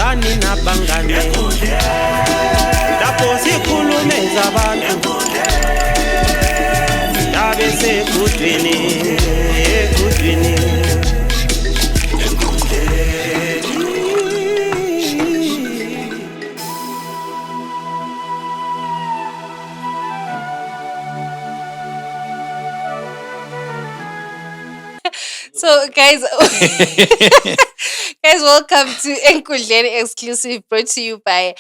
abangani nabangane lapho sikhulume zabantu yabe sekudwini ekudwini. So, guys, guys, welcome to Enkundleni Exclusive, brought to you by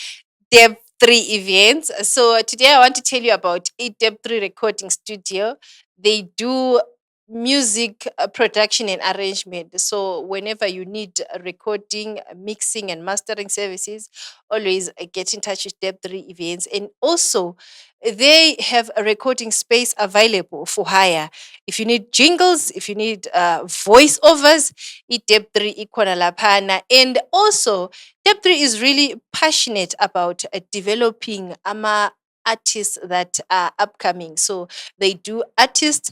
Deb3 Events. So, today I want to tell you about a Deb3 recording studio. They do music production and arrangement. So, whenever you need recording, mixing, and mastering services, always get in touch with Deb3 Events. And also, they have a recording space available for hire. If you need jingles, if you need voiceovers, Deb3 ikhona laphana. And also, Deb3 is really passionate about developing artists that are upcoming. So they do artist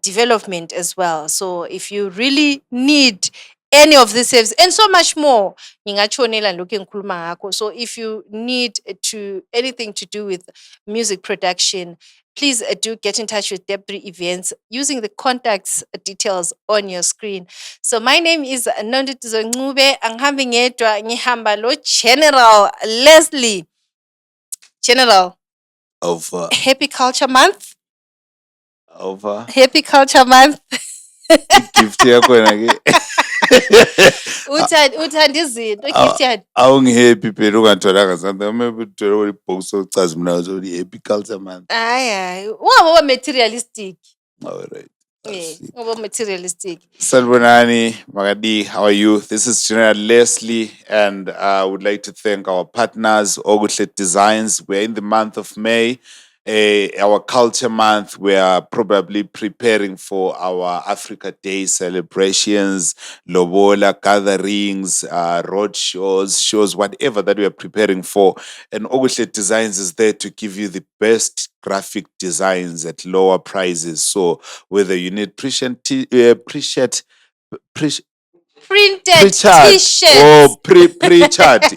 development as well. So if you really need any of these services and so much more, ngingachonela lokhu engikhuluma ngakho. So if you need anything to do with music production, please do get in touch with Deb3 Events using the contacts details on your screen. So my name is Nondutizo Ncube. Angihambi ngedwa, ngihamba lo General Leslie. General, Over. Happy Culture Month. Over. Happy Culture Month. Gift yakho ke. Uthanda izinto gift yakho. Awungihappy phela ungatholanga something. Maybe uthola ibox ocazimuna so the happy culture month. Hayi, ungabe materialistic. All right. Ungabe materialistic. Salbonani, Magadi, how are you? This is General Leslie, and I would like to thank our partners, Ogutlet Designs. We're in the month of May, our Culture Month. We are probably preparing for our Africa Day celebrations, Lobola gatherings, road shows, whatever that we are preparing for. And Ogutlet Designs is there to give you the best graphic designs at lower prices. So whether you need printed t-shirts or pre-chart,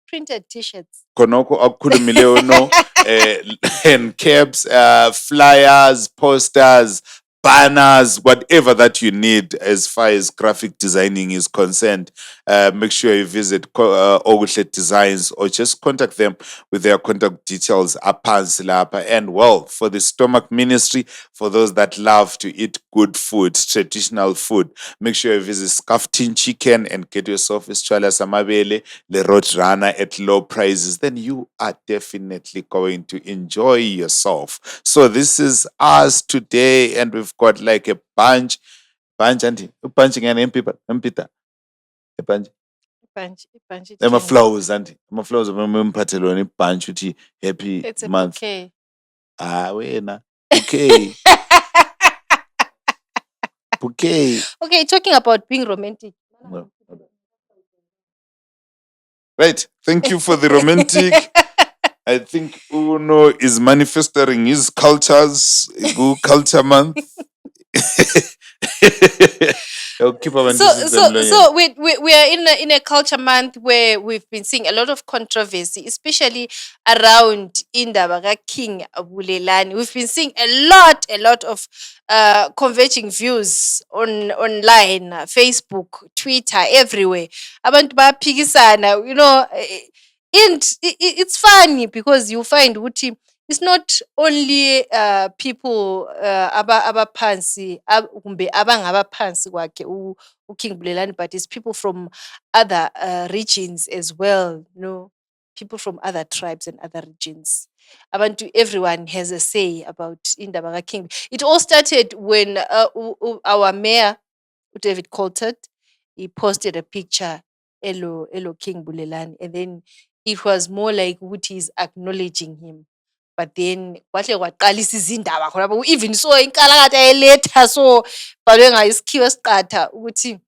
Printed t-shirts. Konoko akukhulumileyo and caps, flyers, posters, banners, whatever that you need as far as graphic designing is concerned. Make sure you visit Ogutlet Designs or just contact them with their contact details aphansi lapha. And well, for the stomach ministry, for those that love to eat good food, traditional food, make sure you visit Skaftin Chicken and get yourself a Strala Samabele, the Roadrunner at low prices. Then you are definitely going to enjoy yourself. So this is us today, and we've got like a bunch auntie, punching and people, a bunch. I'm a flowers, auntie. I'm a flowers. I'm a patelo. Bunch uti happy It's a month. bouquet. Wena. Okay. Bouquet. Okay, talking about being romantic. Right. Thank you for the romantic. I think Uno is manifesting his cultures. Culture month. So we are in a culture month where we've been seeing a lot of controversy, especially around indaba ka King Bulelani. We've been seeing a lot of converging views online, Facebook, Twitter, everywhere. Abantu bayaphikisana, you know, and it's funny because you find ukuthi it's not only people abaphansi kumbe abangabaphansi kwakhe uKing Bulelani, but it's people from other regions as well, you know, people from other tribes and other regions. Everyone has a say about indaba ka King. It all started when our mayor David Coltert, he posted a picture elo King Bulelani, and then it was more like what he's acknowledging him. But then kwahle kwaqalisa izindaba khona lapho, even so inkalakatha eletha so balwe ngayisikhiwe esiqatha ukuthi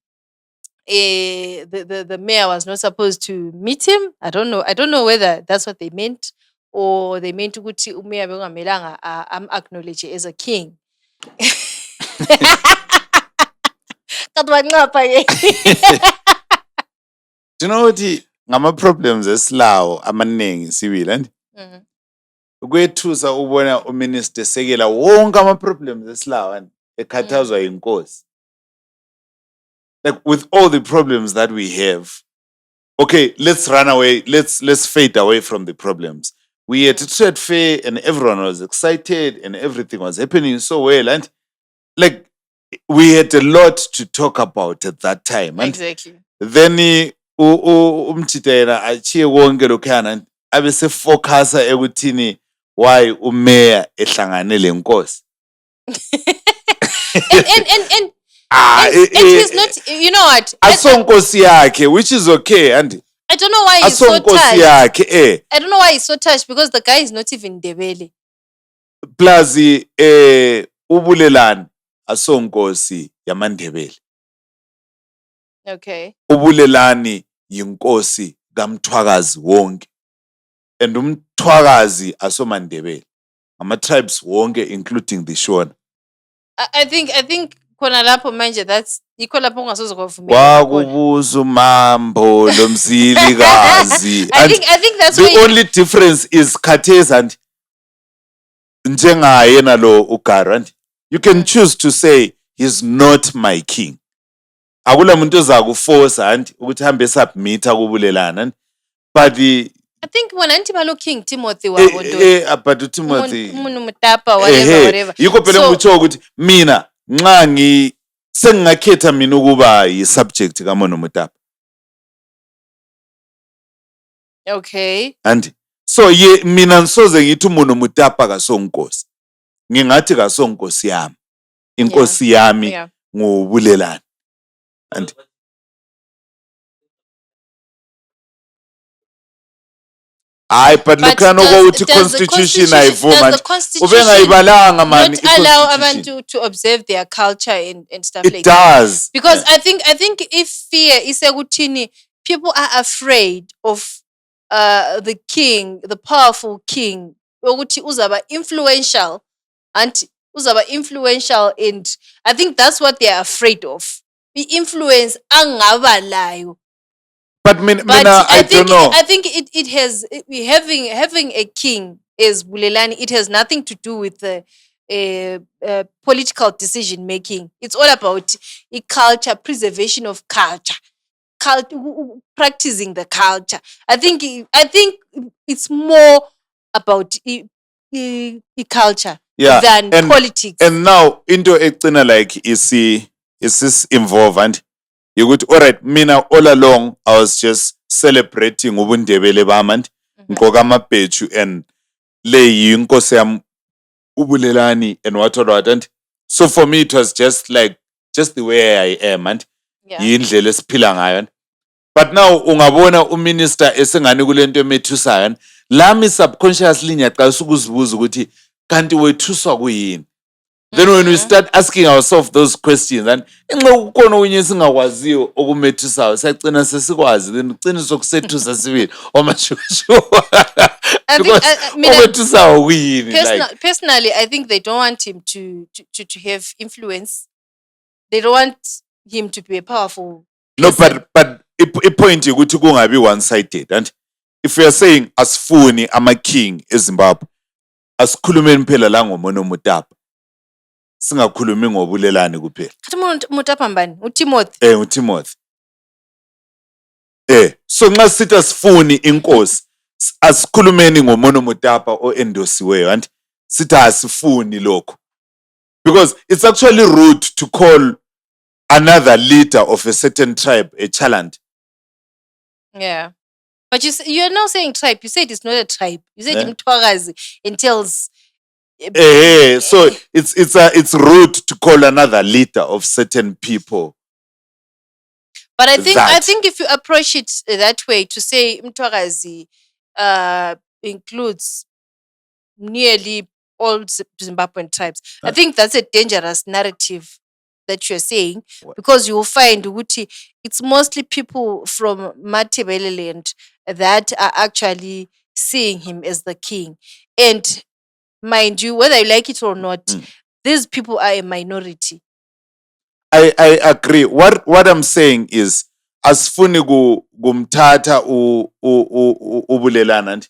the mayor was not supposed to meet him. I don't know whether that's what they meant, or they meant ukuthi umayor bekungamelanga acknowledge as a king. Kanti bancapha ke. Do you know what ngama-problems esilawo amaningi sibili and Mhm. kwethusa ubona uminister esekela wonke ama-problems esilawo and ekhathazwa yinkosi. Like with all the problems that we have, okay, let's run away, let's fade away from the problems. We had a trade fair and everyone was excited and everything was happening so well and like we had a lot to talk about at that time and Exactly. then umtshita yena achiye konke lokhuyana abe sefocusa ekuthini why umeya ehlangane lenkosi. And Ah, and he's not, you know what? asonkosi yakhe, which is okay and I don't know why he's so asonkosi touched. yakhe I don't know why he's so touched because the guy is not even Ndebele. plus ubulelani asonkosi yamaNdebele. Okay. Ubulelani yinkosi kaMthwakazi wonke and uMthwakazi asomaNdebele ama-tribes wonke including the Shona. I think khona lapho manje that's yikho lapho ungasoze kwavumela khona. Kwakubuza umambo lomzilikazi. I think that's The why only difference is khathesi and njengaye nalo uGaru and you can choose to say he's not my king. Akula muntu ozakuforce and ukuthi hambe submit kubulelana and but I think wona anti balo King Timothy wabo ndo. but uTimothy Umuntu mutapa whatever. yikho phela So- ngikutsho ukuthi mina nxa sengingakhetha mina ukuba yi-subject kaMono Motapa Okay. and so ye mina ngisoze ngithi uMono Motapa kasonkosi, ngingathi kasonkosi yami, inkosi yami Yeah. ngubulelani and hayi but lokhuyana okokuthi constitution ayivuma does nje the constitution ubengayibalanga mani not allow i-constitution. abantu to observe their culture and stuff It like that? does Because I think if fear is ekuthini, people are afraid of the king, the powerful king, ukuthi uzaba influential and uzaba influential, and I think that's what they are afraid of. The influence angaba layo. but But mina I don't know. I think it has having a king as Bulelani, it has nothing to do with the political decision making. It's all about culture, preservation of culture, practicing the culture. I think it's more about culture Yeah, than and- politics. And now into egcina like is this involved and ukuthi alright mina all along I was just celebrating ubundebele bami and ngqoka amabheju and le yinkosi yami ubulelani and what and so for me it was just like just the way I am and Yeah. yindlela esiphila ngayo and but now ungabona uminister esengani kulento emethusayo and lami subconsciously ngiyaqalisa ukuzibuza ukuthi kanti wethuswa kuyini. Then when we start asking ourselves those questions and nxa kukhona okunye esingakwaziyo okumethusayo siyagcina sesikwazi then ugcine sokusethusa sibili omashushu I think, because mina- okwethusayo kuyini like Personally, I think they don't want him to have influence. They don't want him to be a powerful no person. but ipoint ukuthi kungabi one sided and if we are saying asifuni ama-king eZimbabwe asikhulumeni phela la ngoMono Motapa singakhulumi ngobulelani kuphela. Khathi Motapa mbani? uTimothy. uTimothy so nxa sithi asifuni inkosi asikhulumeni ngoMono Motapa o-endosiweyo and sithi asifuni lokho because it's actually rude to call another leader of a certain tribe a chalant. Yeah. But you're now saying tribe. You said it's not a tribe. You said Yeah. Mthwakazi entails. So it's rude to call another leader of certain people. But I that. think if you approach it that way, to say Mthwakazi includes nearly all Zimbabwean tribes, I think that's a dangerous narrative that you're saying, What? because you will find ukuthi it's mostly people from Matabele land that are actually seeing him as the king. And mind you, whether you like it or not, these people are a minority. I agree. What I'm saying is asifuni kumthatha ubulelana nje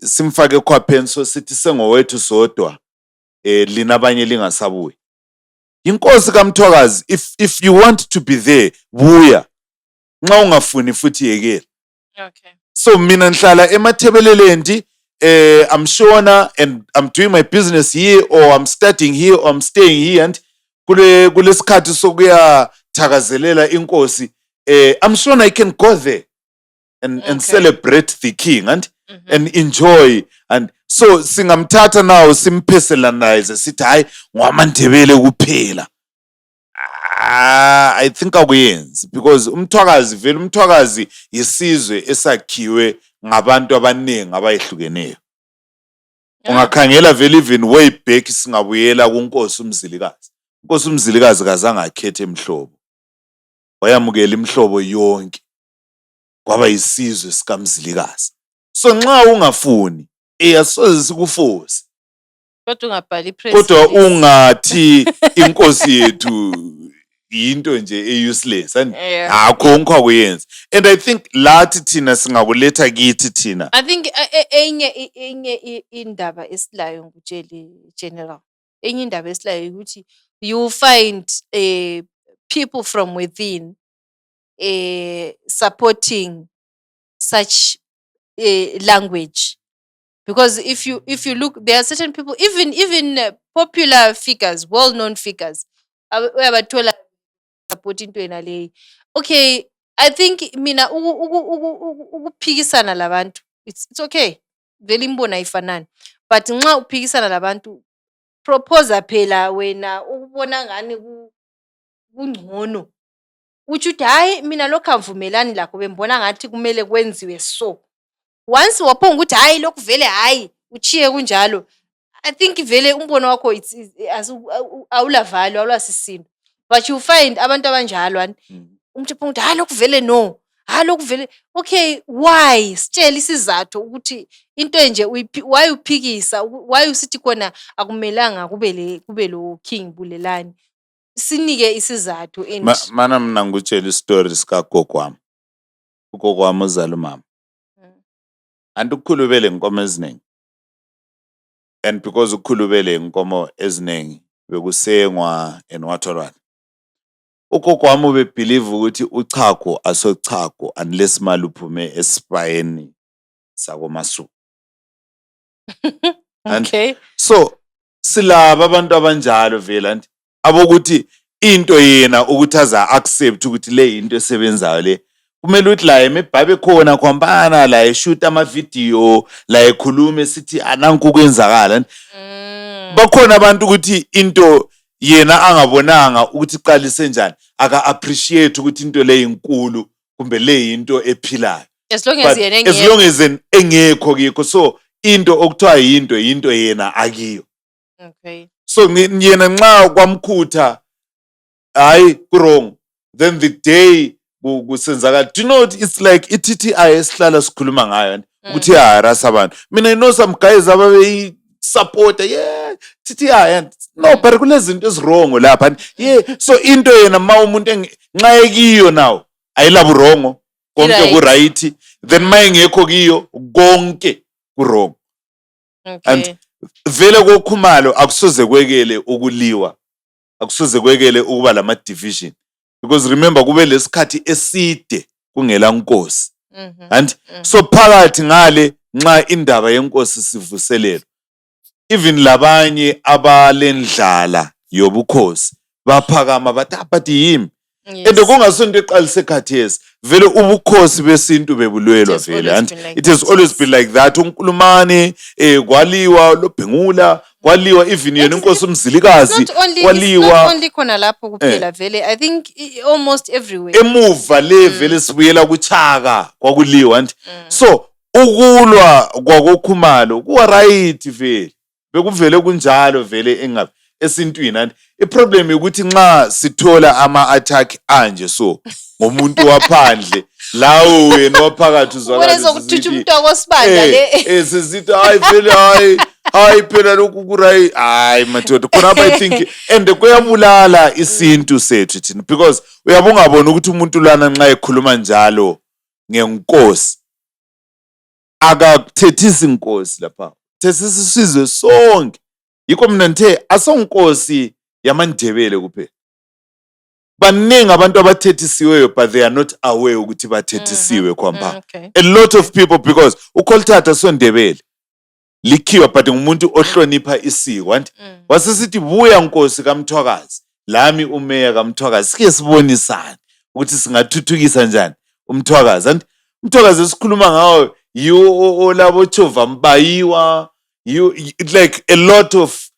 simfake khwapheni so sithi sengowethu sodwa lina abanye lingasabuyi. Inkosi kaMthwakazi, if you want to be there, buya. Nxa ungafuni futhi yekela. Okay. So mina nhlala emathebelelendi, I'm shona and I'm doing my business here, or I'm studying here, or I'm staying here, and kulesikhathi sokuya thakazelela inkosi, I'm sure I can go there and celebrate the king and enjoy. And so singamthatha now simpersonalize sithi hayi ngwamaNdebele kuphela. I think akuyenzi, because umthwakazi yisizwe esakhiwe ngabantu abaningi abayihlukeneyo. Ungakhangela vele even way back singabuyela kuNkosi uMzilikazi. Inkosi uMzilikazi kazange akhethe imhlobo, wayamukela imhlobo yonke, kwaba yisizwe sikaMzilikazi. So nxa ungafuni asoze sikuforce, kodwa ungathi inkosi yethu into nje useless and akho ngikwakuyenza. And I think lathi thina singakuletha kithi thina. I think enye indaba esilayo ngutsheli general. Enye indaba esilayo ukuthi you find people from within supporting such language. Because if you look, there are certain people, even popular figures, well-known figures, supporting to enale. Okay, I think mina ukuphikisana labantu, it's okay. Vele imbona ifanana. But nxa uphikisana labantu, proposa phela wena ubona ngani kungcono. Uthi hayi mina lokho amvumelani lakho, bembona ngathi kumele kwenziwe so. Once waphonga ukuthi hayi lokhu vele hayi uchiye kunjalo, I think vele umbono wakho awulavalo awulasisindo. But you find abantu abanjalo umuntu ephonga ukuthi hayi lokhu vele no, hayi lokhu vele. Okay, why? Sitshela isizathu ukuthi into enje why uphikisa, why usithi khona akumelanga kube lo king Bulelani. Sinike isizathu mana mina ngutshela istory sika gogo wami. Ugogo wami uzala umama. And ukhulubele inkomo eziningi. And because ukhulubele inkomo eziningi bekusengwa and what. Ugogo wami ubebelieve ukuthi uchago asochago unless maluphume esipayeni sakoMasu. Okay. So silaba abantu abanjalo vela nti abokuthi into yena ukuthi aza accept ukuthi le into esebenzayo le, kumele ukuthi la emebhabe khona khombana la eshoot ama video la ekhulume sithi ananku kwenzakala. Bakhona abantu ukuthi into yena angabonanga ukuthi iqalise njani, aka appreciate ukuthi into le inkulu kumbe le into ephilayo. As long as yena as long as engekho kikho, so into okuthiwa into yena akiyo. Okay. So yena nxa kwamkhutha hayi ku-wrong, then the day kusenzakala. Do you know it's like iTTI esihlala sikhuluma ngayo ukuthi iyarasa abantu. Mina I know some guys ababe support TTI and no, but kulezinto ezwrong lapha. So into yena ma umuntu nxa ekiyo now ayilabo wrong, konke ku right, then ma engekho kiyo konke ku wrong. Okay. And vele kokhumalo akusoze kwekele ukuliwa, akusoze kwekele ukuba lama division, because remember kube lesikhathi eside kungela nkosi. And so phakathi ngale nxa indaba yenkosi sivuselelo, even labanye abalendlala yobukhosi baphakama bathi yimi. And kungasonto eqalise khathesi vele ubukhosi besintu bebulwelwa vele, and it has always been like that. uNkulumane kwaliwa loBhengula, kwaliwa even yena inkosi uMzilikazi kwaliwa. Not only khona lapho kuphela vele, I think almost everywhere. Emuva le vele sibuyela kuChaka kwakuliwa, and so ukulwa kwakokhumalo kuwa right vele, bekuvele kunjalo vele engabe esintwini. And iproblem ukuthi nxa sithola ama-attack anje so ngomuntu waphandle lawo wena waphakathi uzwakala umuntu akosibanda le sisithi hayi vele hayi hayi phela lokhu kuray hayi madoda khonapha I think and kuyabulala isintu sethu thina because uyabungabona ukuthi umuntu lana nxa ekhuluma njalo ngenkosi akakuthethisi inkosi lapha thethisa isizwe sonke yikho mina ngithe asonkosi yamaNdebele kuphela baningi abantu abathethisiweyo but they are not aware ukuthi bathethisiwe kwamba Okay. a lot of people because uKholthatha sondebele likhiwa but ngumuntu ohlonipha isiko anti wasesithi buya nkosi kaMthwakazi lami umeya kaMthwakazi sike sibonisane ukuthi singathuthukisa njani uMthwakazi anti uMthwakazi esikhuluma ngawo olabo Jehova mbayiwa like a lot of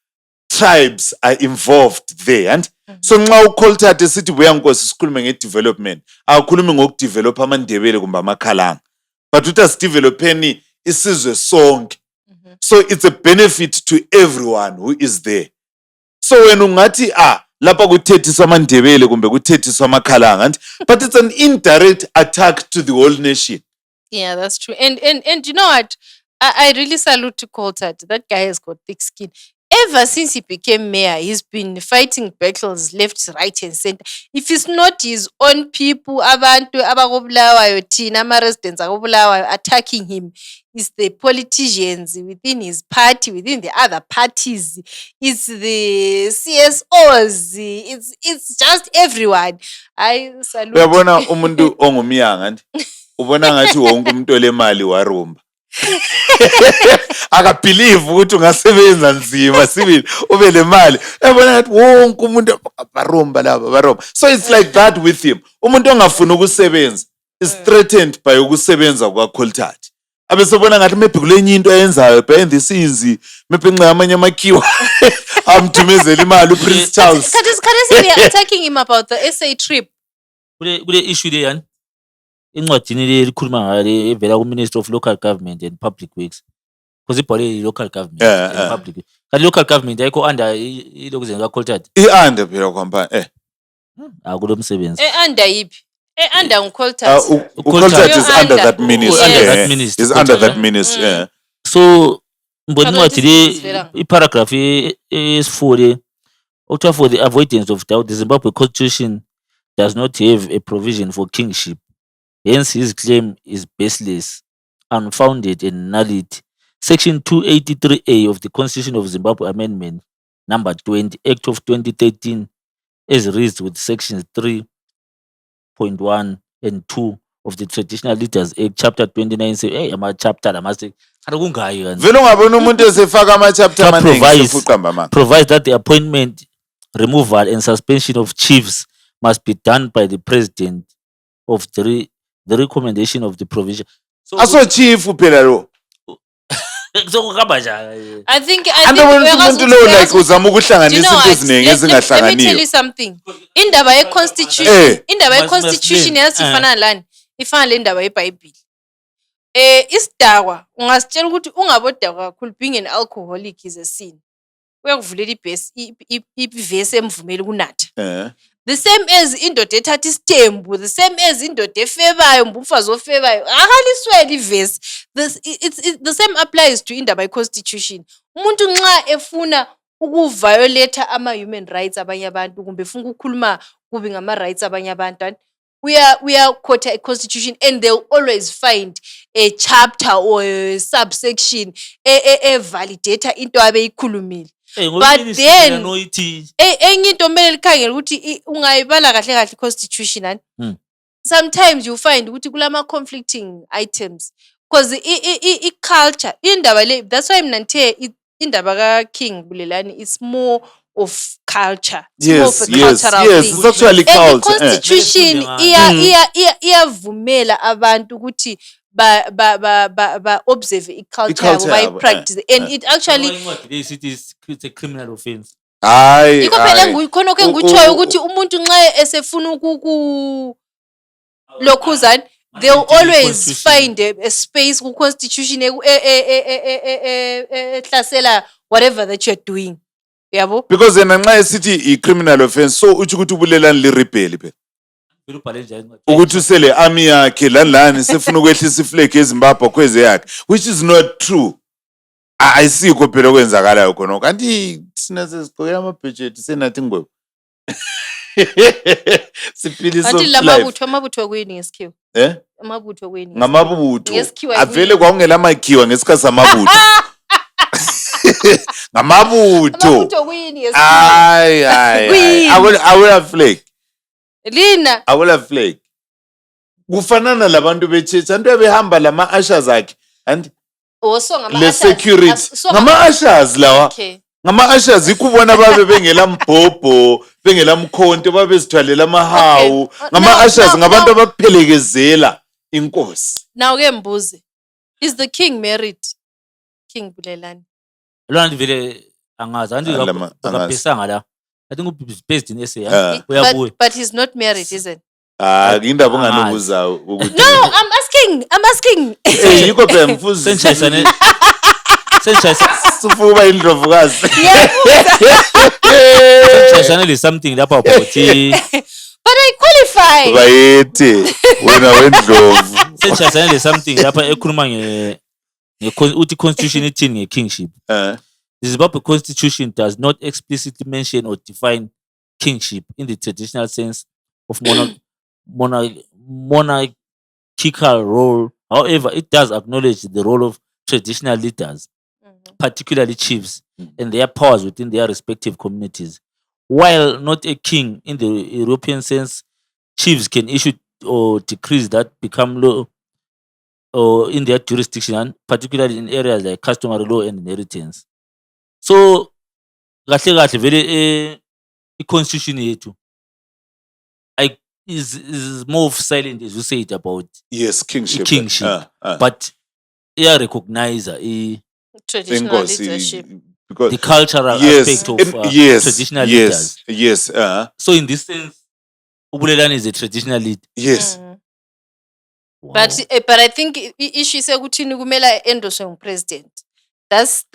tribes are involved there and so nxa uKholthatha sithi buya nkosi sikhulume ngedevelopment akukhulumi ngokudevelop amaNdebele kumbe amakhalanga but uthi asidevelopeni isizwe sonke so it's a benefit to everyone who is there so wena ungathi lapha kuthethiswa amaNdebele kumbe kuthethiswa amakhalanga and but it's an indirect attack to the whole nation. Yeah, that's true. And you know what? I really salute to Koltat. That guy has got thick skin. Ever since he became mayor, he's been fighting battles left, right, and center. If it's not his own people, abantu abakobulawayo thina ama-residents akobulawayo attacking him, it's the politicians within his party, within the other parties, it's the CSOs, it's just everyone. I salute. Uyabona umuntu ongumyanga and ubona ngathi wonke umuntu olemali warumba akabelieve ukuthi ungasebenza nzima sibili ube lemali ebona ngathi wonke umuntu barumba laba barumba so it's like that with him umuntu ongafuna ukusebenza is threatened by ukusebenza kwaKholthatha abesebona ngathi maybe kulenye into ayenzayo behind the scenes maybe nxa amanye amakhiwa amthumezela imali uPrince Charles. Khathesi we are attacking him about the SA trip. Kule issue le yani incwadini le likhuluma ngayo le evela ku-Minister of Local Government and Public Works because ibhale local government and public works. Kanti local government ayikho under ilokuzeni kaKholthatha I-under phela kwamba kulo msebenzi Under yiphi? Under uKholthatha. uKholthatha is under that Yes. ministry. Under that ministry. Is under that ministry. Yeah. so mbona incwadi le Ngizwela. iparagraph yesi-4 le okuthiwa for the avoidance of doubt the Zimbabwe Constitution does not have a provision for kingship. Hence, his claim is baseless, unfounded, and nullity. Section 283A of the Constitution of Zimbabwe Amendment, number 20, Act of 2013, as reads with sections 3.1 and 2 of the Traditional Leaders Act, chapter 29, say, hey, I'm a chapter, I must say, Vele ungabona umuntu esefaka ama-chapter amaningi sefuqamba manga. provides that the appointment, removal, and suspension of chiefs must be done by the president of the recommendation of the provision. So, Aso chief phela lo. so kuhamba njani? I think Andabona umuntu lo like uzama Do you ukuhlanganisa know into what? eziningi Let me tell ezingahlangani. you something. Indaba ye-constitution, indaba ye-constitution yathi ifana lani? Ifana le ndaba yeBhayibheli. Isidakwa ungasitshela ukuthi ungabodakwa kakhulu being an alcoholic is a sin. Uyakuvulela ivesi emvumela ukunatha. The same as indoda ethatha isitembu, the same as indoda efebayo, umfazi ofebayo, akaliswele ivesi. The same applies to indaba ye-constitution. Umuntu nxa efuna ukuviolate ama-human rights abanye abantu, kumbe efuna ukukhuluma kubi ngama-rights abanye abantu, uyaqotha a-constitution and they'll always find a chapter or a subsection evalidata into abeyikhulumile. But then enye into kumele likhangele ukuthi ungayibala kahle kahle i-constitution sometimes you find ukuthi kulama conflicting items because i-culture indaba le that's why mina ngithe indaba ka-King Bulelani it's more of culture. It's more of a cultural thing. It's actually And the culture. constitution iyavumela abantu ukuthi ba observe i-culture yabo bayi-practice and it actually it's a criminal offense. Hayi. yikho phela khona ke ngikutshoyo ukuthi umuntu nxa esefuna lokhuzani they'll always find a space ku-constitution ehlasela whatever that you're doing. Yabo? Because yena nxa esithi i-criminal offense so uthi ukuthi uBulelani li-rebel phela. Ukuthi usele army yakhe lani sefuna ukwehlisa iflag eZimbabwe kweze yakhe which is not true. Ayisikho phela okwenzakalayo khona. Kanti thina sesigqokela amabhejeti senathi ngwebo. Siphilisa Until life. amabutho kwini ngesikhiwa. Amabutho kwini. Ngamabutho. Ngesikhiwa Avele kwakungela makhiwa ngesikhathi samabutho. Ngamabutho. Amabutho kwini ngesikhiwa. Ay. Awula flag. Lina. Awula flag. Kufanana labantu bechechi antu behamba lama ushers akhe and So ngama le security ngama ushers lawa. Okay. Ngama ushers ikubona babe bengela mbhobho bengela mkhonto babe sithwalela amahawu ngama ushers ngabantu abakuphelekezela inkosi. Now ke mbuze, is the king married? King Bulelani. Lona vele angazi anti Angazi. ngapesanga la. I think he's based in SA. But he's not married, isn't it? Indaba onganobuza ukuthi. No, I'm asking. Yiko phela mfuzi. Senchayisane Sifuba indlovukazi. Senchayisane is something lapha about But I qualify. Bayethe wena wendlovu. Senchayisane is something lapha ekhuluma uthi constitution ithini kingship. The Zimbabwe constitution does not explicitly mention or define kingship in the traditional sense of monarchical role. However, it does acknowledge the role of traditional leaders, particularly chiefs, and their powers within their respective communities. While not a king in the European sense, chiefs can issue or decrees that become law or in their jurisdiction, particularly in areas like customary law and inheritance. So, kahle vele constitution yethu is more of silent, as you said, about Yes, kingship. but they recognize Traditional leadership. Because the cultural aspect of traditional leaders. Yes. So in this sense, Ubulelani is a traditional leader. Yes. Wow. But I think issue sekuthini kumela endoswe president. That's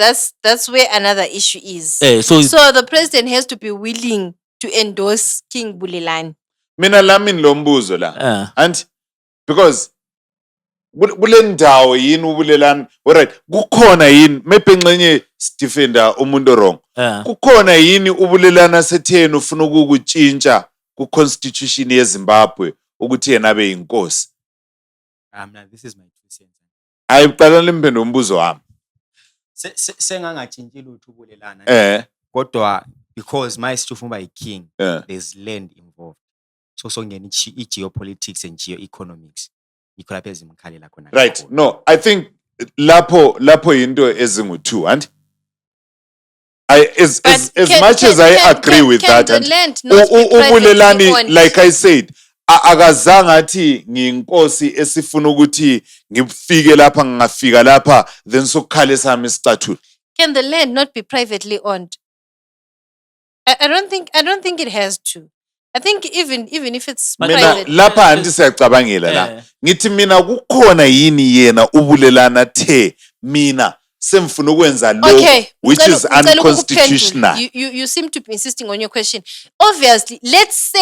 where another issue is. So the president has to be willing to endorse King Bulelani. Mina lami nilombuzo la. And because kule ndawo yini ubulelani alright kukhona yini maybe ngxenye defender umuntu wrong kukhona yini ubulelana setheni ufuna ukukutshintsha ku constitution yeZimbabwe ukuthi yena abe inkosi. Now this is my 2 cents. Ayiqala limphendo umbuzo wami. Sengangatshintshi lutho ubulelana. Kodwa because my ufuna by king, there's land involved. So songena geopolitics and geoeconomics. Right. No, I think lapho yinto ezingu-2 and as much as I agree with that and ubulelani like I said akazange athi ngiyinkosi esifuna ukuthi ngifike lapha ngingafika lapha then sokukhale sami isicathulo. Can the land not be privately owned? I don't think it has to. I think even if it's private. Lapha anti siyacabangela la. Ngithi mina kukhona yini yena ubulelana the mina semfuna ukwenza lo which is unconstitutional. You seem to be insisting on your question. Obviously, let's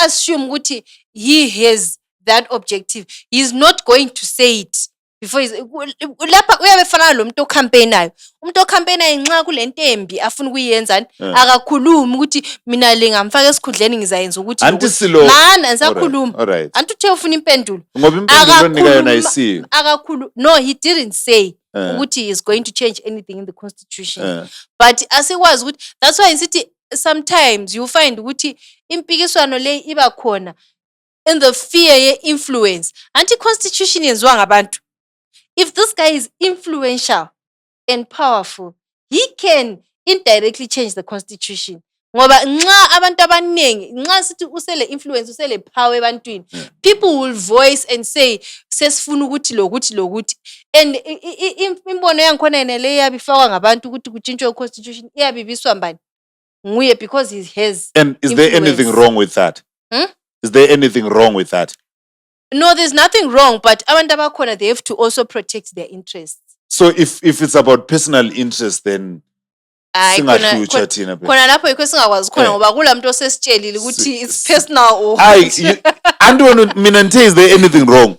assume ukuthi he has that objective. He's not going to say it before lapha uyabefana lo muntu ocampaignayo. Umuntu ocampaignayo nxa kulentembi afuna ukuyenzani akakhulumi ukuthi mina lengamfaka esikhundleni ngizayenza ukuthi mana ngisakhuluma. Anti uthe ufuna impendulo. Ngoba impendulo onika yona ayisiyo. No, he didn't say ukuthi he is going to change anything in the constitution. But asikwazi ukuthi that's why ngithi sometimes you find ukuthi impikiswano le iba khona in the fear ye influence. Anti-constitution yenziwa ngabantu. If this guy is influential and powerful, he can indirectly change the constitution. Ngoba nxa abantu abaningi nxa sithi usele influence usele power ebantwini, people will voice and say sesifuna ukuthi lokuthi and imbono yangikhona yena le yabifakwa ngabantu ukuthi kutshintshwe constitution iyabibiswa mbani nguye because he has. And is there anything wrong with that? Is there anything wrong with that? No, there's nothing wrong, but abantu abakhona they have to also protect their interests. So if it's about personal interest then singahlutshwa thina phela. Khona lapho yikho singakwazi khona ngoba kulamuntu osesitshelile ukuthi it's personal or I don't know, mina nithe is there anything wrong?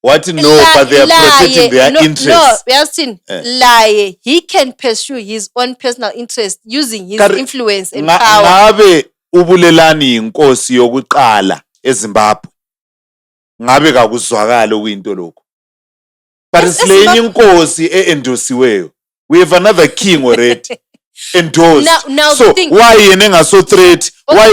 What? No, but they are protecting their interests. No, Yastin, lie. He can pursue his own personal interest using his influence and power. Ngabe uBulelani inkosi yokuqala eZimbabwe. Ngabe kakuzwakala kuyinto lokho. But silenye inkosi endosiweyo. We have another king already. Endorsed. Now So why yena engaso threat? Why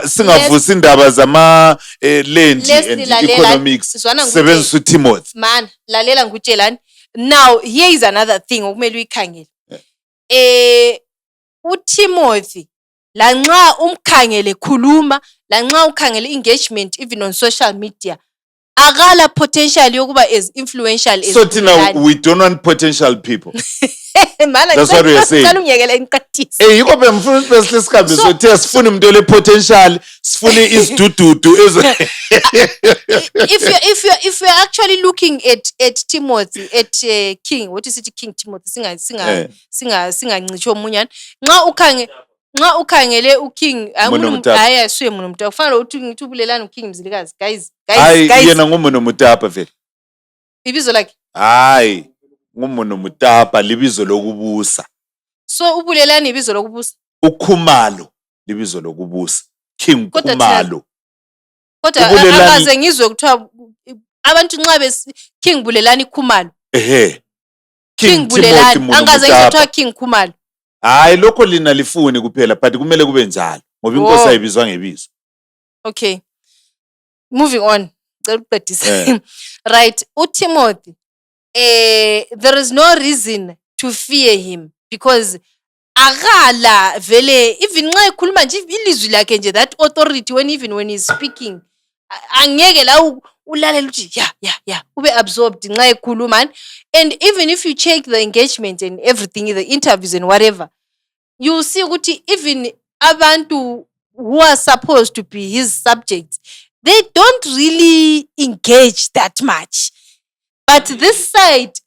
singavusa indaba zama land and economics? Sebenzisa uTimothy. Man, lalela ngikutshelani. Now here is another thing okumele uyikhangele. uTimothy la nxa umkhangele khuluma, la nxa ukhangele engagement even on social media, akala potential yokuba as influential as So Tina, we don't want potential people. That's what we are saying. Yiko bemfuna bese sikambe so test sifuna umuntu ole potential, sifune isidududu ezo. If you're actually looking at Timothy, at King, what is it, King Timothy? Singancisho omunyana. Nxa ukhangele uKing hayi suye muno mutapa kufanele uthi ubulelani uKing Mzilikazi guys yena ngomuno mutapa vele ibizo lakhe hayi ngomuno mutapa libizo lokubusa so ubulelani ibizo lokubusa uKhumalo libizo lokubusa King Khumalo kodwa akaze ngizwe kuthiwa abantu nxa King Bulelani Khumalo King Bulelani angaze ngizwe kuthiwa King Khumalo. Hayi lokho lina lifuni kuphela but kumele kube njalo ngoba inkosi ayibizwa ngebizo. Okay. Moving on. Right. uTimothy there is no reason to fear him because akala vele even nxa ekhuluma nje ilizwi lakhe nje that authority when he's speaking angeke la ulalela uthi yeah ube absorbed nxa ekhuluma. And even if you check the engagement and everything, the interviews and whatever, you see ukuthi even abantu who are supposed to be his subjects, they don't really engage that much. But this side,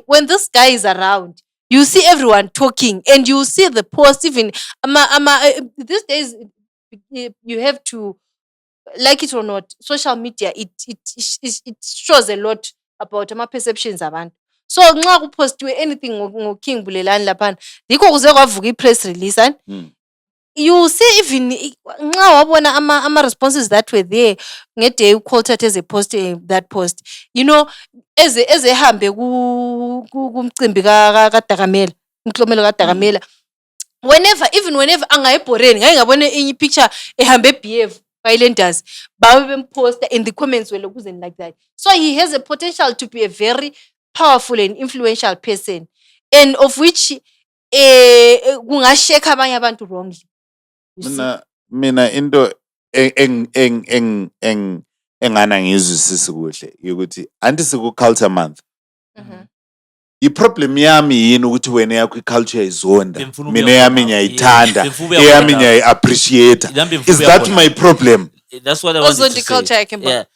when this guy is around, you see everyone talking and you see the post even these days you have to, like it or not, social media it shows a lot about perceptions abantu. So nxa kupostiwe anything ngoKing Bulelani laphana yikho kuze kwavuka ipress release you see even nxa wabona ama responses that were there ngeday uQualtat as a post that post, you know, eze hambe kumcimbi kaDakamela, umklomelo kaDakamela, whenever angayibhoreni ngayingabone inye picture ehambe behave Islanders babe bemposta in the comments wele kuzen like that. So he has a potential to be a very powerful and influential person, and of which kungasheka abanye abantu wrongly. Mina into engana ngizwisisi kuhle ukuthi anti siku culture month. I-problem yami yini ukuthi wena yakho i-culture izonda, mina yami ngiyayithanda, eyami ngiyayi-appreciate. Is that my problem? That's what I want to say. Culture I can Bona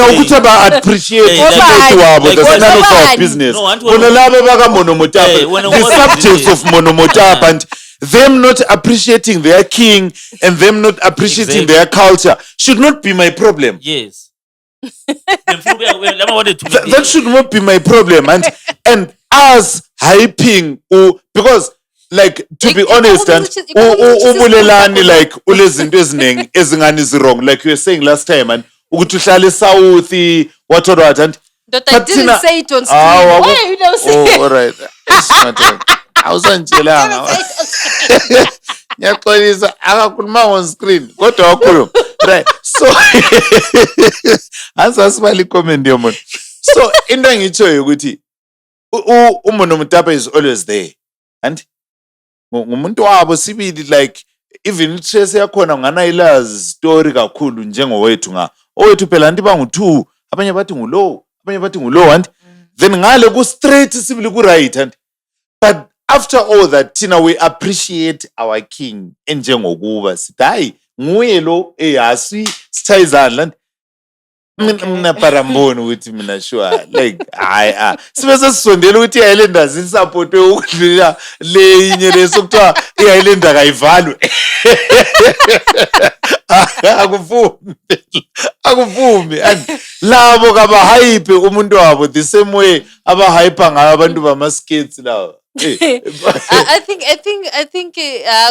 ukuthi ba-appreciate ukuthi wabo, that's none of our business. Bona labo baka Monomotapa, the subjects of Monomotapa, and them not appreciating their king and them not appreciating their culture should not be my problem. Yes. That should not be my problem. And us hyping, because like to be honest, and ubulelani like ulezinto eziningi ezingani is wrong, like you were saying last time, and ukuthi uhlale south what and but I didn't say it on screen. Why you don't say? Oh, all right. Awuzantshelanga. Ngiyaxolisa akakhuluma on screen kodwa wakhuluma. Right. So asasibali comment yomuntu. So into engitshoyo ukuthi uMonomotapa is always there. And ngumuntu wabo sibili, like even trace yakhona nganayilazi story kakhulu njengowethu owethu phela anti bangu2 abanye bathi ngulow and then ngale ku straight sibili ku right and but after all that Tina we appreciate our king enjengokuba sithi hayi nguye lo eyasi sithayizandla mina parambona ukuthi mina sure like hayi sibese sisondela ukuthi iHighlanders isupport ukudlula le inye lesokuthiwa iHighlander kayivalwe akuvumi and labo kabahype umuntu wabo the same way abahype ngayo abantu bama-skates lawa. I think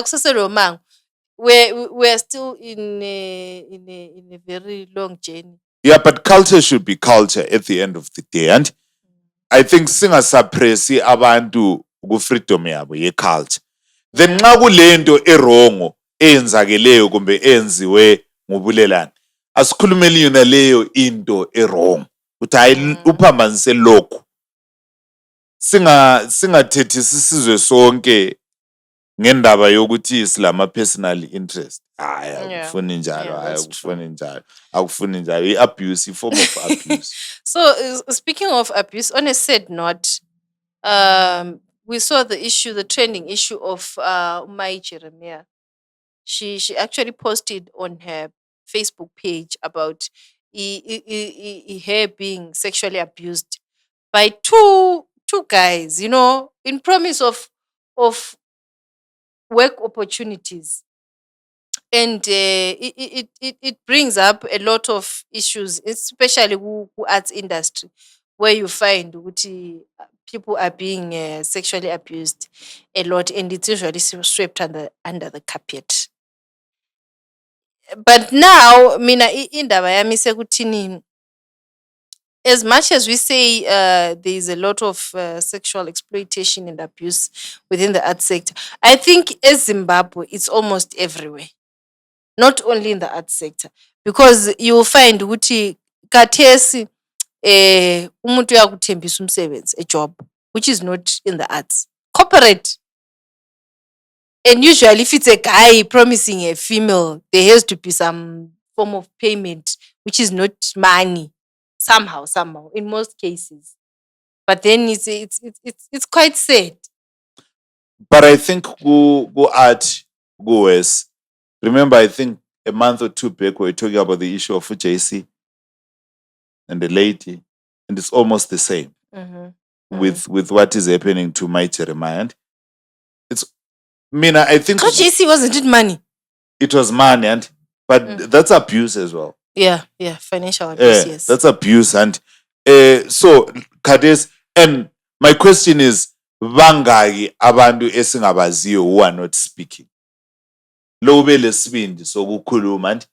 kusese we're still in a very long journey. Yeah, but culture should be culture at the end of the day. And I think singasuppressi abantu ku-freedom yabo ye-culture. Then nxa kulento erongo eyenzakeleyo kumbe eyenziwe ngobulelani, asikhulumeni yona leyo into erong. Uthi hayi uphambanise lokhu. Singathethi isizwe sonke ngendaba yokuthi silama personal interest. Hayi akufuni njalo, hayi akufuni njalo. Akufuni njalo. I-abuse, form of abuse. So speaking of abuse, on a sad note, we saw the trending issue of Umai Jeremiah. She actually posted on her Facebook page about her being sexually abused by two guys, in promise of work opportunities. And it brings up a lot of issues, especially who arts industry, where you find people are being sexually abused a lot, and it's usually swept under the carpet. But now, mina indaba yami sekuthini, as much as we say there is a lot of sexual exploitation and abuse within the art sector, I think as Zimbabwe, it's almost everywhere. Not only in the art sector. Because you will find ukuthi kathesi umuntu uyakuthembisa umsebenzi, a job, which is not in the arts. Corporate. And usually if it's a guy promising a female, there has to be some form of payment, which is not money. Somehow, in most cases. But then it's quite sad. But I think go art, go west. Remember, I think a month or two back, we were talking about the issue of JC and the lady, and it's almost the same with what is happening to my Jeremiah. And I think JC wasn't it money? It was money, but that's abuse as well. Yeah, financial abuse, yes. That's abuse. And so, Kades, and my question is, bangaki abantu esingabaziyo who are not speaking? Lo ube lesibindi sokukhuluma and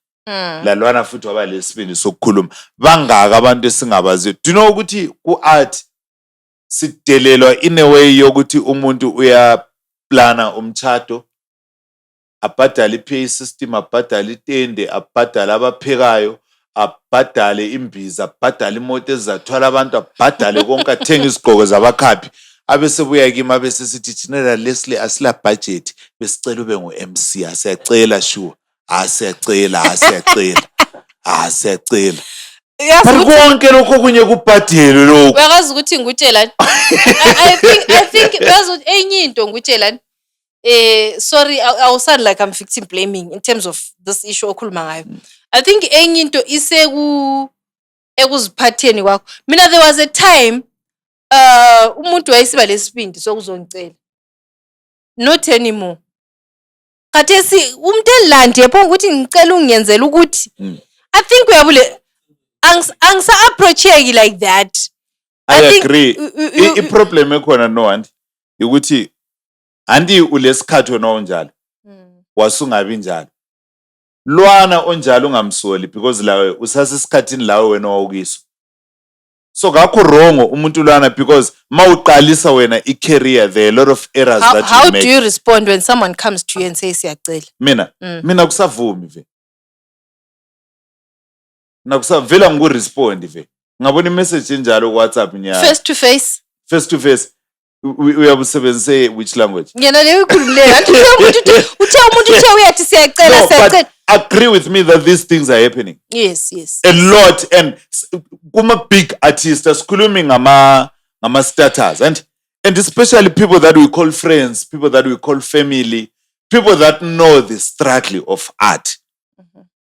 lalwana futhi waba lesibindi sokukhuluma. Bangaki abantu esingabaziyo? Do you know ukuthi ku-art sidelelwa in a way yokuthi umuntu uyaplana umtshato, abhadale i-pay system, abhadale itende, abhadale abaphekayo, abhadale imbiza, abhadale imoto ezizathwala abantu, abhadale konke, athenge izigqoko zabakhaphi. Abesebuya kimi abesesithi thina Leslie asila budget, besicela ube ngu-MC, asiyacela sure, asiyacela. But konke lokho kunye kubhadelo lokho. Uyakwazi ukuthi ngikutshelani? I think uyazi enye into ngikutshelani. Sorry, I'll sound like I'm victim blaming in terms of this issue okhuluma ngayo. I think enye into ekuziphatheni kwakho. Mina there was a time umuntu wayesiba lesibindi sokuzongicela. Not anymore. Khathesi umuntu elandi yepho ukuthi ngicela ungiyenzela ukuthi I think uyabule angisa approacheki like that. I agree. I-problem ekhona no and ukuthi andi ulesikhathi wena onjalo. Wasungabi njalo. Lwana onjalo ungamsoli because lawe usasisikhathini lawe wena wawukiso. So ngakho wrong umuntu lwana because mawuqalisa wena i-career there are a lot of errors that you make. How do you respond when someone comes to you and says siyacela? Mina kusavumi ve. Nakusavela ngikurespond ve. Ngabona i-message enjalo ku-WhatsApp nya. Face to face. Face to face. Uyabusebenzise which language? Ngena leyo ikhululeyo. Uthe umuntu uthe uyathi siyacela siyacela. Agree with me that these things are happening. Yes. A lot and kuma big artists asikhulumi ngama status and especially people that we call friends, people that we call family, people that know the struggle of art.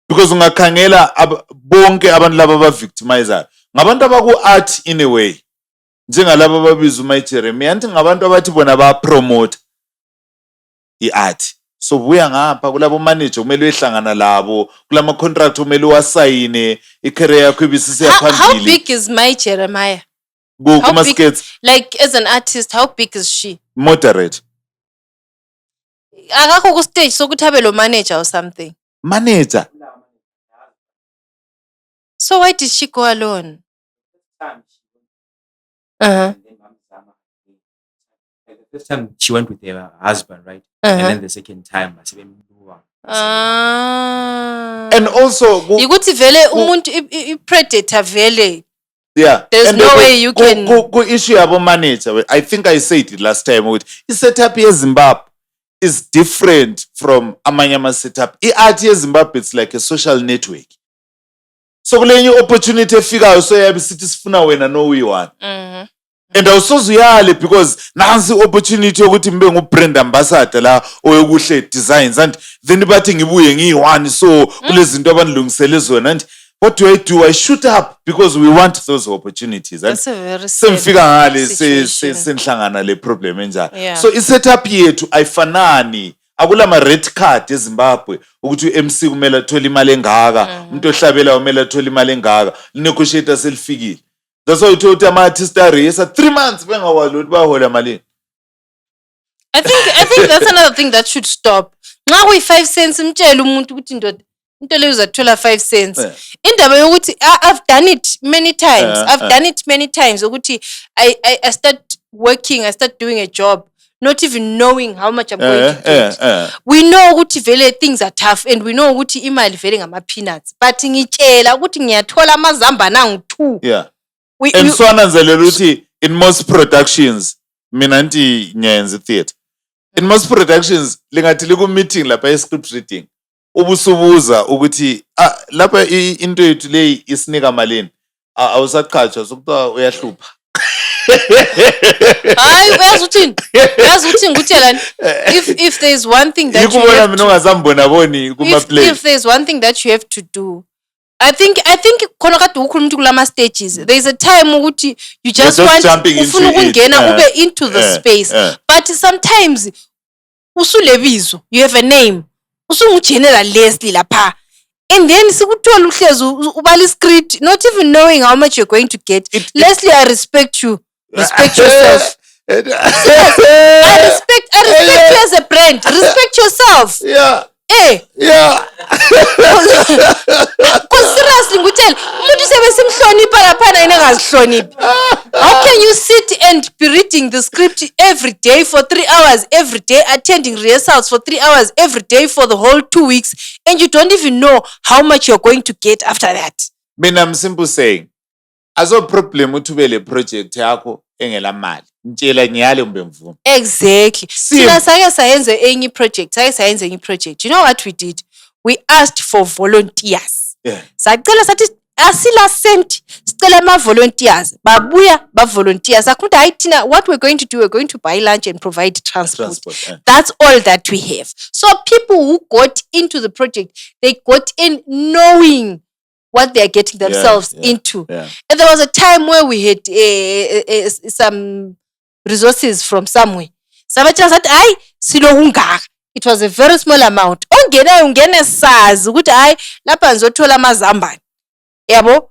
Because ungakhangela bonke abantu laba abavictimizer ngabantu abaku-art in a way. Njengalabo babizwa uMay Jeremiah anti ngabantu abathi bona ba promote i-art. so buya ngapha kulabo manager kumele uyehlangana labo kulama contract kumele uwasayine i-career yakho ibisise How yaphambili big is my Jeremiah? kuma skits Like as an artist, how big is she? moderate Akakho ku stage sokuthi abe lo manager or something. manager So why did she go alone? Uh-huh. The first time she went with her husband, right? Uh-huh. And then the second time, and also Yikuthi vele umuntu i-predator vele. yeah There's and no way you can- ku issue yabo manager I think I said it last time ukuthi i-setup yeZimbabwe is different from amanye ama-setup i-art yeZimbabwe it's like a social network so kulenye opportunity efikayo so yabe sithi sifuna wena no uyi-one Mhm. and awusoze uyale because nansi opportunity yokuthi mbe ngu-brand ambassador la oyokuhle designs and then bathi ngibuye ngiyi-one so kulezinto abanilungisele zona and what do I shoot up because we want those opportunities and That's a very sad semfika ngale situation. senhlangana le problem enjalo Yeah. so i-setup yethu ayifanani akulama red card eZimbabwe ukuthi uMC kumele athole imali engaka umuntu ohlabela kumele athole imali engaka negotiator selifikile that's why uthola ama-artist arace 3 months bengakwazi ukuthi bahola malini I think that's another thing that should stop. Nxa kuyi 5 cents imtshela umuntu ukuthi ndoda into leyo uzathola 5 cents. Yeah. Indaba yokuthi I've done it many times. Yeah, I've done it many times ukuthi I start working, I start doing a job not even knowing how much I'm going to get. We know ukuthi vele things are tough and we know ukuthi imali vele ngama peanuts but ngitshela ukuthi ngiyathola amazamba nangu 2. yeah We- and you- so ananzelela ukuthi in most productions mina nti ngiyenza theater in most productions lingathi liku meeting lapha e-script reading ubusubuza ukuthi lapha into yethu leyi isinika malini awusaqhatshwa sokuthiwa uyahlupha hayi uyazi uthini ngikutshelani if there is one thing that you yikubona have mina to, ungazambona boni kuma-play if there's one thing that you have to do I think khona kade ukhuluma ukuthi kulama stages there is a time ukuthi you just just want jumping into ufuna ukungena it. ube into the space but sometimes usulebizo you have a name usungugeneral Leslie lapha and then sikuthola uhlezi ubala iscript not even knowing how much you're going to get. Leslie, I respect you. Respect yourself. I respect you as a brand. Respect yourself. Yeah. Eh. Yeah. Because seriously ngutshela umuntu sebesimhlonipha lapha yena engazihloniphi. How can you sit and be reading the script every day for 3 hours, every day attending rehearsals for 3 hours, every day for the whole 2 weeks, and you don't even know how much you're going to get after that? Mina I'm simple saying, azo problem uthubele project yakho engela mali. Ntshela ngiyale umbe mvumo. Exactly. Sina sake sayenza enye project, You know what we did? We asked for volunteers. Yeah. Sacela sathi asila sent sicela ama volunteers. Babuya ba volunteers. Sakuthi hayi thina what we're going to do, we're going to buy lunch and provide transport. Yeah. That's all that we have. So people who got into the project, they got in knowing what they are getting themselves into. Yeah. And there was a time where we had some resources from somewhere. Sabatshela sathi hayi silokungaka. It was a very small amount. Ungene sazi ukuthi hayi lapha ngizothola amazambane. Yabo?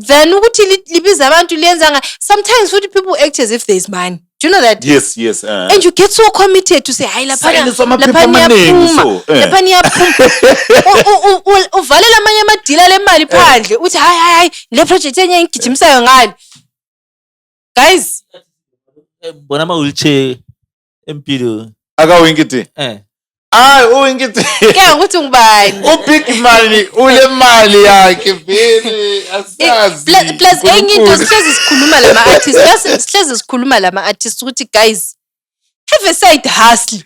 Then ukuthi libiza abantu liyenza sometimes futhi people act as if there is money. Do you know that? Yes, yes. And you get so committed to say hayi lapha niyaphuma. Uvalela amanye amadila lemali phandle uthi hayi le project enye ngigijimisayo ngani. Guys, bona ama wheelchair empilo Akawinkiti. Uwinkiti. ke ukuthi ngubani? Ubig money, ule mali yakhe vele asazi. Plus enye into sihlezi sikhuluma lama artists ukuthi guys have a side hustle.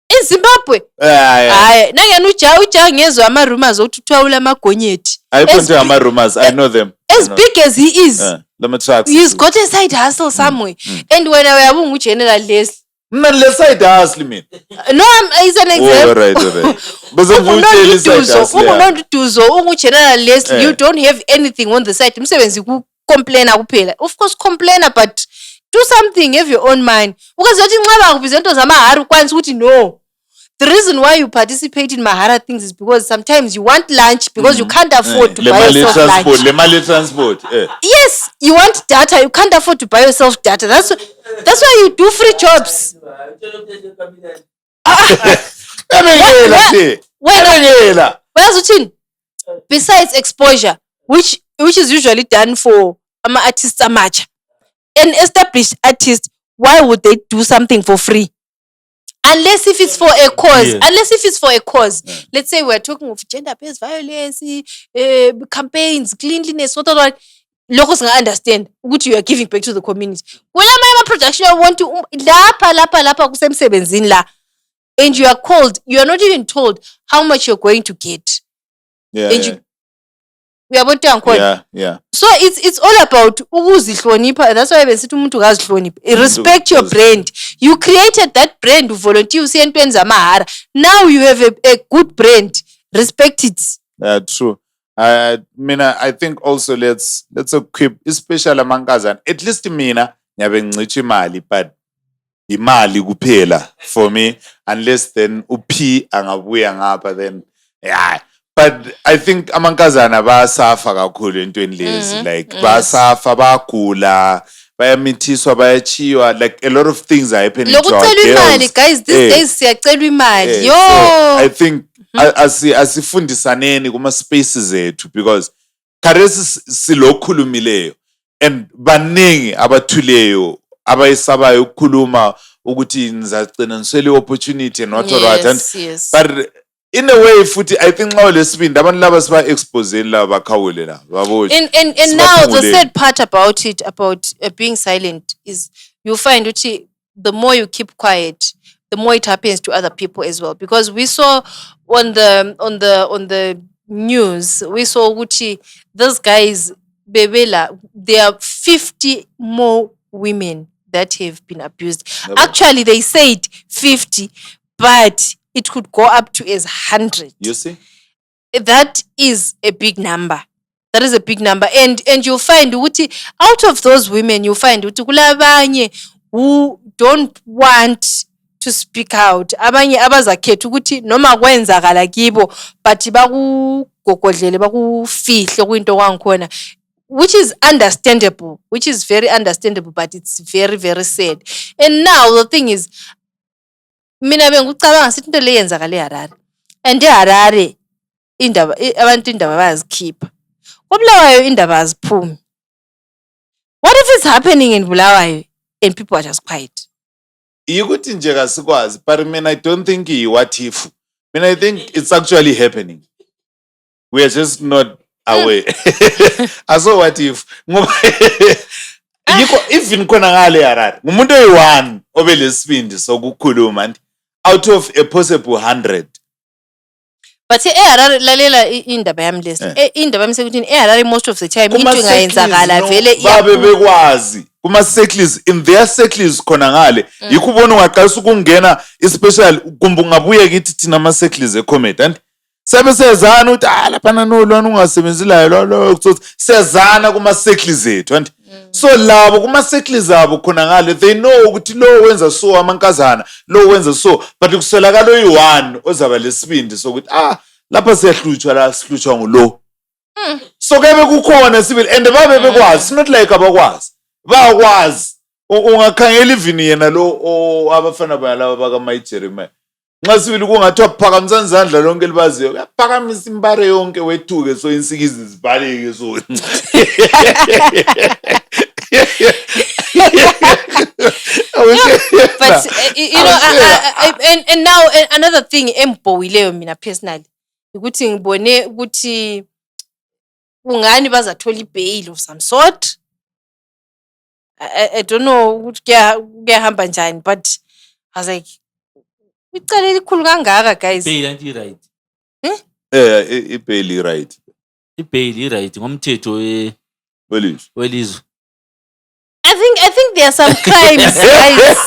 In Zimbabwe. Hayi, nangena uja ngezwe ama rumors ukuthi uthwawula amagonyeti. I point to ama rumors, I know them. As big as he is. Lama tracks. He's got a side hustle somewhere. And when I was General Leslie. Nale side hustle mina. No, it's an example. All right. Bese ngutshela side hustle. General Leslie, you don't have anything on the side. Umsebenzi ku complainer kuphela. Of course complainer, but do something, have your own mind. Because yothi nxaba kubiza into zamahari kwanzi ukuthi no. the reason why you participate in Mahara things is because sometimes you want lunch because you can't afford to buy yourself lunch. Le mali transport. Yes, you want data, you can't afford to buy yourself data. That's why you do free jobs. Besides exposure, which is usually done for artists amateur, an established artist, why would they do something for free? Unless if it's for a cause. Let's say we're talking of gender-based violence, campaigns, cleanliness, what. Locals can understand what you are giving back to the community. Well, my production, I want to and you are called, you are not even told how much you're going to get. Yeah. We are about to yeah. So it's all about that's why I said respect your brand. You created that brand, volunteer, now you have a good brand. Respect it. True. I think also let's equip, especially amankazana. At least mina ngiyabe ngicisha imali, but imali kuphela for me, unless then uphi angabuya ngapha, then yeah. But I think amankazana bayasafa kakhulu entweni lezi, like bayasafa, bayagula, bayamithiswa, bayachiwa, like a lot of things are happening to our girls. Guys, these days siyacelwa imali. Yo. So I think asifundisaneni kuma spaces ethu, because kharesi silokhulumileyo and baningi abathuleyo abayisabayo ukukhuluma ukuthi nizagcina niswele opportunity and what. Yes. But in a way futhi I think nxa lesibindi abantu laba siba expose laba bakhawule la babo. And now the sad part about it, about being silent, is you find that the more you keep quiet, the more it happens to other people as well. Because we saw on the news, we saw Gucci, those guys, Bebela, there are 50 more women that have been abused. Okay. Actually, they said 50, but it could go up to as 100. You see? That is a big number. That is a big number. And you'll find, out of those women, you'll find who don't want to speak out. Abanye abazakhetha ukuthi noma kwenzakala kibo but bakugogodlele bakufihle kwinto kwangikhona, which is understandable, which is very understandable, but it's very, very sad. And now the thing is, mina bengucabanga sithi into le yenzakala eHarare, and eHarare abantu indaba bayazikhipha, koBulawayo indaba aziphumi. What if it's happening in Bulawayo and people are just quiet? Ukuthi nje kasikwazi, but I mean, I don't think what if. I mean, I think it's actually happening. We are just not aware. Aso what if? Even khona ngale eHarare, ngumuntu oyi-1 obelesibindi sokukhuluma out of a possible 100. But eHarare lalela indaba yami lesi. Indaba yami sekuthini eHarare most of the time into ingayenzakala vele babe bekwazi kuma circles, in their circles khona ngale yikho ubona ungaqalisa ukungena especially kumbe ungabuye kithi thina ama circles ecomedy and sabe sezana ukuthi lapha nolwana ungasebenzilayo lo sezana kuma circles ethu and so labo kuma circles zabo khona ngale they know ukuthi lo wenza so amankazana lo wenza so, but kuswelakala oyi-1 ozaba lesibindi sokuthi lapha siyahlutshwa la sihlutshwa ngulo. So kebe kukhona sibili and babe bekwazi, not like abakwazi, bayakwazi. Ungakhangela even yena lo abafana bayalaba baka Mike Jeremiah, nxa sibili kungathiwa phakamisa izandla lonke libaziyo, uyaphakamisa imbare yonke wethuke so insikizi zibaleke so. But and now another thing embowileyo mina personally ukuthi ngibone ukuthi ungani bazathola ibail of some sort. I don't know ukuthi kuyahamba njani, but I was like icala elikhulu kangaka guys. Bail anti right. Ibail right. Ibail right ngomthetho welizwe. I think there are some crimes, guys.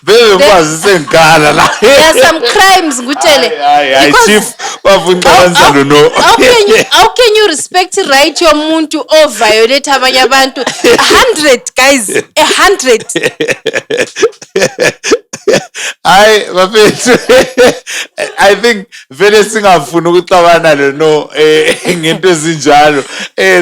There are some crimes, ngutshele. Chief, Bafuna kanjalo no. How can you respect right yomuntu o violate abanye abantu? 100 guys, 100. I think vele singafuna ukuxabana no ngento ezinjalo.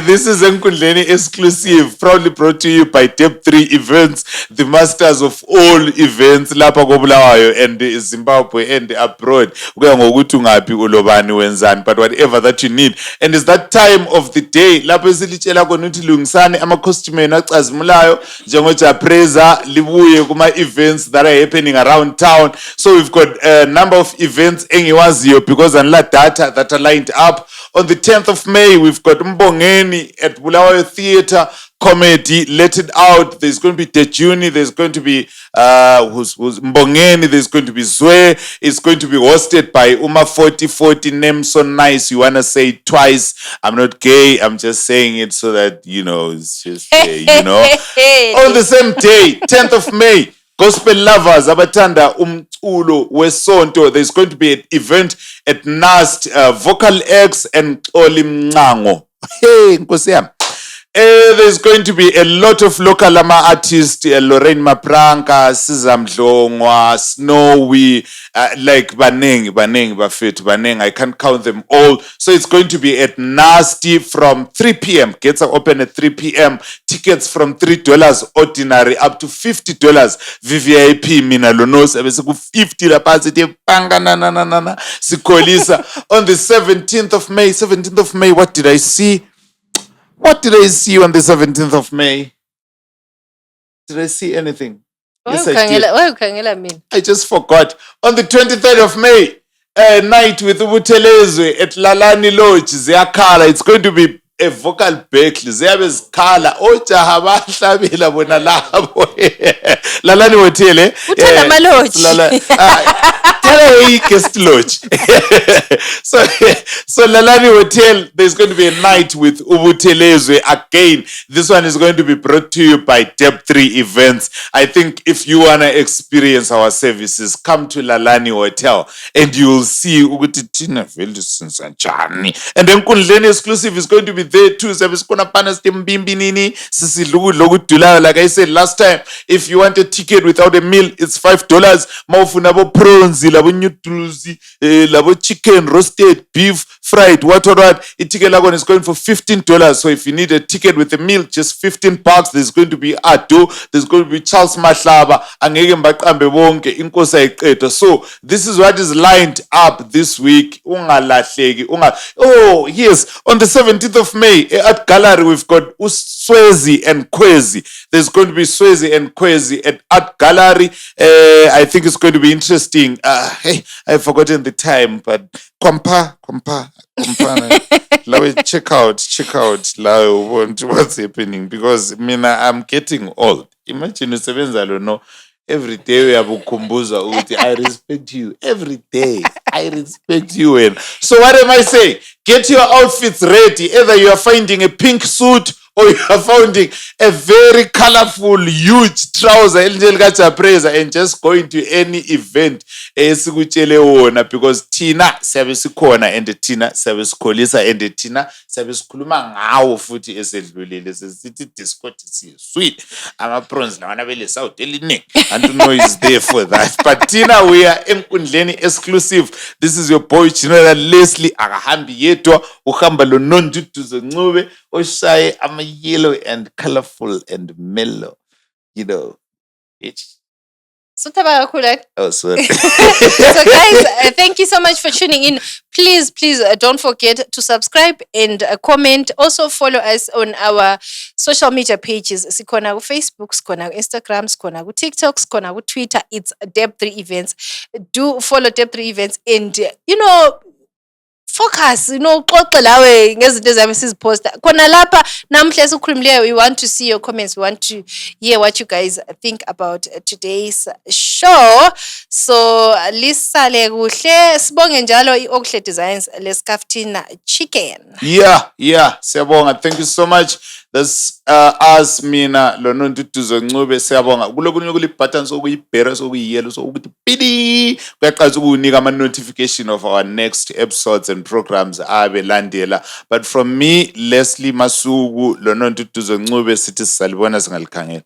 This is enkundleni exclusive, proudly brought to you by Dep3 Events, the masters of all events lapha koBulawayo and Zimbabwe and abroad. Kuya ngokuthi ungaphi ulobani wenzani, but whatever that you need. And it's that time of the day lapho silitshela khona ukuthi lungisane ama costume enu acazimulayo njengoJapreza libuye kuma events that are happening around town. So we've got a number of events engiwaziyo because anla data that are lined up. On the 10th of May, we've got Mbongeni at Bulawayo Theatre Comedy, Let It Out. There's going to be Dejuni. There's going to be who's Mbongeni. There's going to be Zwe. It's going to be hosted by Uma 4040. Name so nice. You wanna say it twice? I'm not gay. I'm just saying it so that you know. It's just you know. On the same day, 10th of May. Gospel lovers, abatanda umculo wesonto. There's going to be an event at NAST, Vocal X and Oli Mncango. Hey, Nkosi yami. There's going to be a lot of local artists, Lorraine Mapranka, Sizam Dlongwa, Snowy, like Baneng, I can't count them all. So it's going to be at Nasty from 3 p.m. Gates are open at 3 p.m. Tickets from $3 ordinary up to $50 VVIP. Mina lonos, abeseku 50 la pasi panga na sikolisa. On the 17th of May, what did I see? What did I see on the 17th of May? Did I see anything? Yes, I did. Why ukhangela mina? I just forgot. On the 23rd of May, a night with Ubuthelezwe at Lalani Lodge, Ziyakhala. It's going to be a vocal battle. Ziyabe zikhala. Ojaha bahlabela bona labo. Lalani Hotel. Uthanda amalodge. Tell her guest lodge. So Lalani Hotel, there's going to be a night with Ubuthelezwe again. This one is going to be brought to you by Dep3 Events. I think if you want to experience our services, come to Lalani Hotel and you will see ukuthi thina vele sinsanjani. And then Nkundleni Exclusive is going to be there too. Sabesikona pana stimbimbi nini sisidla ukudla okudulayo. Like I said last time, if you want a ticket without a meal, it's $5. Mawufuna bo prawns, labo noodles, labo chicken, roasted beef, fried, what. Ticket lagon is going for $15. So if you need a ticket with a meal, just $15. There's going to be Ado, there's going to be Charles Mahlaba, angeke mbaqambe bonke inkosi ayiqeda. So this is what is lined up this week. Ungalahleki. Oh yes, on the 17th of May at Gallery we've got Swezi and Kwezi. There's going to be Swezi and Kwezi at Art Gallery. I think it's going to be interesting. Hey, I've forgotten the time, but compare. check out what's happening, because I'm getting old. Imagine usebenza no every day uyabukhumbuza ukuthi I respect you every day. I respect you. And so what am I saying? Get your outfits ready. Either you are finding a pink suit or you are finding a very colorful, huge trouser and just going to any event esikutshele wona, because thina siyabe sikhona and thina siyabe sikholisa and thina siyabe sikhuluma ngawo futhi esedlulile sisithi disco sweet ama prawns lawana bele south eliningi and to know is there for that. But thina we are Enkundleni Exclusive. This is your boy General Leslie akahambi yedwa, uhamba lo Nonduduzo Ncube oshaye ama yellow and colorful and mellow, you know. So sorry. So guys, thank you so much for tuning in. Please don't forget to subscribe and comment. Also follow us on our social media pages. Sikona ku Facebook, sikona ku Instagram, sikona ku TikTok, sikona ku Twitter. It's Dep3 Events. Do follow Dep3 Events and focus, uxoxe lawe ngezinto ezabe siziposta khona lapha. Namhle sikhulumileyo, we want to see your comments, we want to hear what you guys think about today's show. So lisale kuhle, sibonge njalo iOkuhle Designs leSkaftina Chicken. Yeah, siyabonga. Thank you so much. This us mina lonontutuzo Ncube siyabonga kulokunye kulibutton sokuyibhera sokuyiyellow sokuthi pidi kuyaqala ukunika ama notification of our next episodes and programs abelandela. But from me Leslie Masuku lonontutuzo Ncube sithi sisalibona singalikhangela.